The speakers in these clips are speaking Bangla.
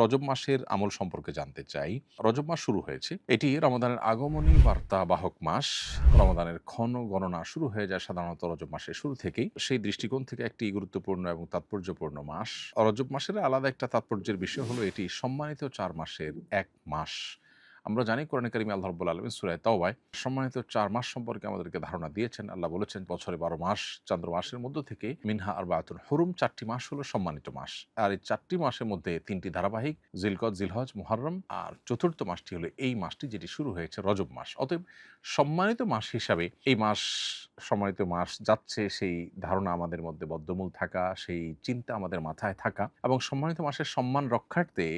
রজব মাসের আমল সম্পর্কে জানতে চাই। রজব মাস শুরু হয়েছে। এটি রমাদানের আগমনী বার্তা বাহক মাস। রমাদানের ক্ষণ গণনা শুরু হয়ে যায় সাধারণত রজব মাসের শুরু থেকেই। সেই দৃষ্টিকোণ থেকে একটি গুরুত্বপূর্ণ এবং তাৎপর্যপূর্ণ মাস। রজব মাসের আলাদা একটা তাৎপর্যের বিষয় হলো এটি সম্মানিত ৪ মাসের এক মাস। আমরা জানি কোরআনে কারিমে আল্লাহ রাব্বুল আলামিন সূরা তাওবায় সম্মানিত ৪ মাস সম্পর্কে আমাদেরকে ধারণা দিয়েছেন। আল্লাহ বলেছেন বছরে ১২ মাস, চন্দ্র মাসের মধ্য থেকে মিনহা আরবাআতুন হুরুম, ৪টি মাস হলো সম্মানিত মাস। আর এই ৪টি মাসের মধ্যে ৩টি ধারাবাহিক, জিলকদ, জিলহজ, মুহররম, আর চতুর্থ মাসটি হলো এই মাসটি যেটি শুরু হয়েছে রজব মাস। অতএব সম্মানিত মাস হিসাবে এই মাস সম্মানিত মাস যাচ্ছে সেই ধারণা আমাদের মধ্যে বদ্ধমূল থাকা, সেই চিন্তা আমাদের মাথায় থাকা এবং সম্মানিত মাসের সম্মান রক্ষার্থে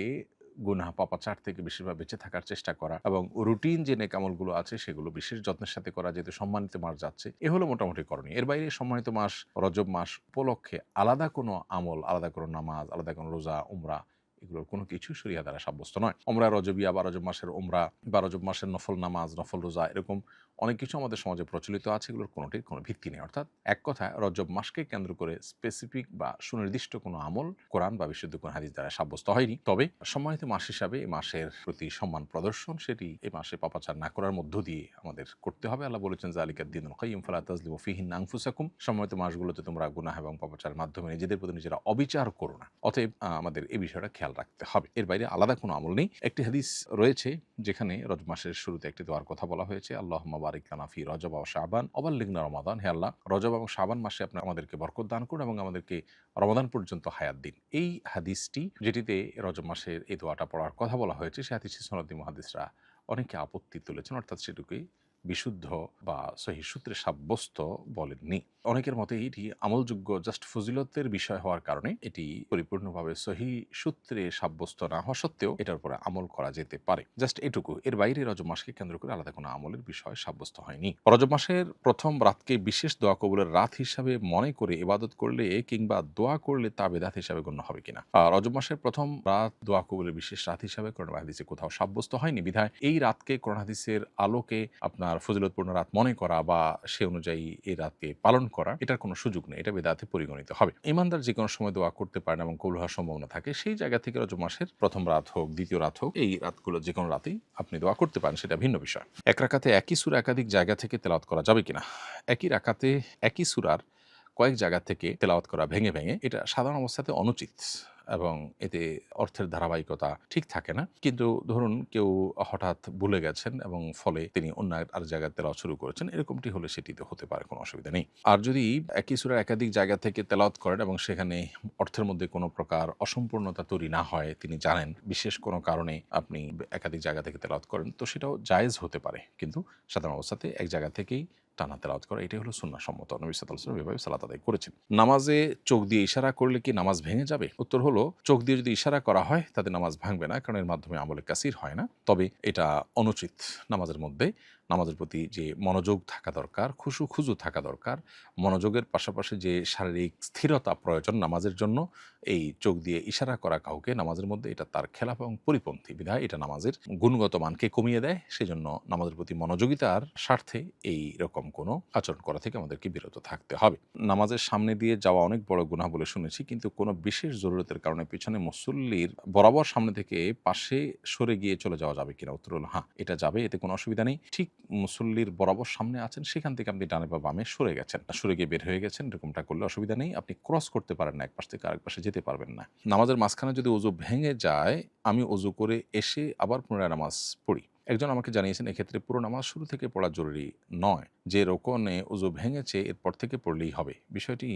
গুনাহ পাপাচার থেকে বেশিরভাগ বেঁচে থাকার চেষ্টা করা এবং রুটিন যে নেক আমলগুলো আছে সেগুলো বিশেষ যত্নের সাথে করা, যেহেতু সম্মানিত মাস যাচ্ছে এ হলো মোটামুটি করণীয়। এর বাইরে সম্মানিত মাস রজব মাস উপলক্ষে আলাদা কোনো আমল, আলাদা কোনো নামাজ, আলাদা কোনো রোজা, উমরা এগুলোর কোনো কিছু শরিয়া দ্বারা সাব্যস্ত নয়। উমরা রজবিয়া বা রজব মাসের উমরা বা রজব মাসের নফল নামাজ, নফল রোজা এরকম অনেক কিছু আমাদের সমাজে প্রচলিত আছে, এগুলোর কোনোটির কোনো ভিত্তি নেই। অর্থাৎ এক কথায় রজব মাসকে কেন্দ্র করে স্পেসিফিক বা সুনির্দিষ্ট কোনো আমল কোরআন বা বিশুদ্ধ কোন হাদিস দ্বারা সাব্যস্ত হয়নি। তবে সম্মানিত মাস হিসাবে এই মাসের প্রতি সম্মান প্রদর্শন সেটি এই মাসে পাপাচার না করার মধ্য দিয়ে আমাদের করতে হবে। আল্লাহ বলেছেন যালিকাদ দীনুল কাইয়্যিম ফালা তাজলিমু ফীহিন্না আনফুসাকুম, সম্মানিত মাসগুলোতে তোমরা গুনাহ এবং পাপাচারের মাধ্যমে নিজেদের প্রতি নিজেরা অবিচার করো না। অতএব আমাদের এই বিষয়টা খেয়াল রাখতে হবে। এর বাইরে আলাদা কোনো আমল নেই। একটি হাদিস রয়েছে যেখানে রজব মাসের শুরুতে একটি দোয়ার কথা বলা হয়েছে, আল্লাহুম্মা বারিক লানা ফি রজব ওয়া শাবান ওয়া বাল্লিগনা রমাদান। হে আল্লাহ, রজব এবং শাবান মাসে আপনি আমাদেরকে বরকত দান করুন এবং আমাদেরকে রমাদান পর্যন্ত হায়াত দিন। এই হাদিসটি যেটিতে রজব মাসের এই দোয়াটা পড়ার কথা বলা হয়েছে, সে হাদিসে সনদি মুহাদ্দিসরা অনেকে আপত্তি তুলেছেন, অর্থাৎ সেটুকুই বিশুদ্ধ বা সহিহ সূত্রে সাব্যস্ত বলেননি। অনেকের মতে এটি আমলযোগ্য জাস্ট ফজিলতের বিষয় হওয়ার কারণে এটি পরিপূর্ণভাবে সহিহ সূত্রে সাব্যস্ত না হওয়া সত্ত্বেও এটার উপরে আমল করা যেতে পারে। জাস্ট এটুকু। এর বাইরে রজব মাসকে কেন্দ্র করে আলাদা কোনো আমলের বিষয় সাব্যস্ত হয়নি। রজব মাসের প্রথম রাতকে বিশেষ দোয়া কবুলের রাত হিসাবে মনে করে ইবাদত করলে কিংবা দোয়া করলে তা বেদাত হিসাবে গণ্য হবে কিনা। রজব মাসের প্রথম রাত দোয়া কবুলের বিশেষ রাত হিসাবে কোরআন হাদিসে কোথাও সাব্যস্ত হয়নি, বিধায় এই রাতকে কোরআন হাদিসের আলোকে আপনার ফজিলতপূর্ণ রাত মনে করা বা সে অনুযায়ী এই রাতকে পালন করা এটার কোনো সুযোগ নেই, এটা বেদাতে পরিগণিত হবে। ইমানদার যে কোনো সময় দোয়া করতে পারেন এবং কবুল হওয়ার সম্ভাবনা থাকে, সেই জায়গা থেকে রজব মাসের প্রথম রাত হোক, দ্বিতীয় রাত হোক, এই রাতগুলো যে কোনো রাতেই আপনি দোয়া করতে পারেন, সেটা ভিন্ন বিষয়। এক রাকাতে একই সূরা একাধিক জায়গা থেকে তেলাওয়াত করা যাবে কিনা। একই রাকাতে একই সূরার কয়েক জায়গা থেকে তেলাওয়াত করা ভেঙে ভেঙে এটা সাধারণ অবস্থাতে অনুচিত এবং এতে অর্থের ধারাবাহিকতা ঠিক থাকে না। কিন্তু ধরুন কেউ হঠাৎ ভুলে গেছেন এবং ফলে তিনি অন্য আর জায়গায় তেলাওয়াত শুরু করেছেন, এরকমটি হলে সেটিতে হতে পারে, কোনো অসুবিধা নেই। আর যদি একই সূরার একাধিক জায়গা থেকে তেলাওয়াত করেন এবং সেখানে অর্থের মধ্যে কোনো প্রকার অসম্পূর্ণতা তৈরি না হয়, তিনি জানেন বিশেষ কোনো কারণে আপনি একাধিক জায়গা থেকে তেলাওয়াত করেন, তো সেটাও জায়েজ হতে পারে। কিন্তু সাধারণ অবস্থাতে এক জায়গা থেকেই টানা তেলাওয়াত করা এটাই হলো সুন্নাহসম্মত। নবী সাল্লাল্লাহু আলাইহি ওয়াসাল্লাম এভাবে সালাত আদায় করেছেন। নামাজে চোখ দিয়ে ইশারা করলে কি নামাজ ভেঙে যাবে? উত্তর হলো, চোখ দিয়ে যদি ইশারা করা হয় তাতে নামাজ ভাঙবে না, কারণ এর মাধ্যমে আমলে কাসির হয় না। তবে এটা অনুচিত। নামাজের মধ্যে নামাজের প্রতি যে মনোযোগ থাকা দরকার, খুজু থাকা দরকার, মনোযোগের পাশাপাশি যে শারীরিক স্থিরতা প্রয়োজন নামাজের জন্য, এই চোখ দিয়ে ইশারা করা কাউকে নামাজের মধ্যে এটা তার খেলাফ এবং পরিপন্থী, বিধায় এটা নামাজের গুণগত মানকে কমিয়ে দেয়। সেজন্য নামাজের প্রতি মনোযোগিতার স্বার্থে এই রকম কোনো আচরণ করা থেকে আমাদেরকে বিরত থাকতে হবে। নামাজের সামনে দিয়ে যাওয়া অনেক বড় গুনাহ বলে শুনেছি, কিন্তু কোনো বিশেষ জরুরতের কারণে পিছনে মুসল্লির বরাবর সামনে থেকে পাশে সরে গিয়ে চলে যাওয়া যাবে কিনা। উত্তর হলো হ্যাঁ, এটা যাবে, এতে কোনো অসুবিধা নেই। ঠিক মুসল্লির বরাবর সামনে আছেন, সেখান থেকে আপনি ডানে বা বামে সরে গেছেন, সরে গিয়ে বের হয়ে গেছেন, এরকমটা করলে অসুবিধা নেই। আপনি ক্রস করতে পারেন না, এক পাশ থেকে আরেক পাশে যেতে পারবেন না। নামাজের মাঝখানে যদি ওযু ভেঙে যায়, আমি ওযু করে এসে আবার পুনরায় নামাজ পড়ি। একজন আমাকে জানিয়েছেন এক্ষেত্রে পুরো নামাজ শুরু থেকে পড়া জরুরি নয়, যে রোকনে ওযু ভেঙেছে এরপর থেকে পড়লেই হবে। বিষয়টি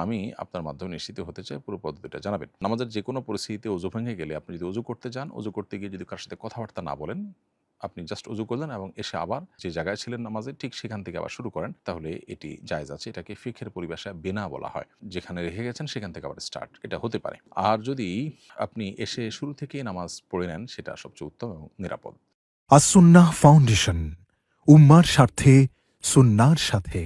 আমি আপনার মাধ্যমে নিশ্চিত হতে চাই, পুরো পদ্ধতিটা জানাবেন। নামাজের যে কোনো পরিস্থিতিতে ওযু ভেঙে গেলে আপনি যদি ওযু করতে যান, ওযু করতে গিয়ে যদি কারোর সাথে কথাবার্তা না বলেন, আপনি জাস্ট ওযু করলেন এবং এসে আবার যে জায়গায় ছিলেন নামাজে ঠিক সেখান থেকে আবার শুরু করেন, তাহলে এটি জায়েজ আছে। এটাকে ফিকহের পরিভাষায় বিনা বলা হয়। যেখানে রেখে গেছেন সেখান থেকে আবার স্টার্ট, এটা হতে পারে। আর যদি আপনি এসে শুরু থেকেই নামাজ পড়ে নেন, সেটা সবচেয়ে উত্তম এবং নিরাপদ। আসুন্নাহ ফাউন্ডেশন, উম্মার স্বার্থে সুন্নাহর সাথে।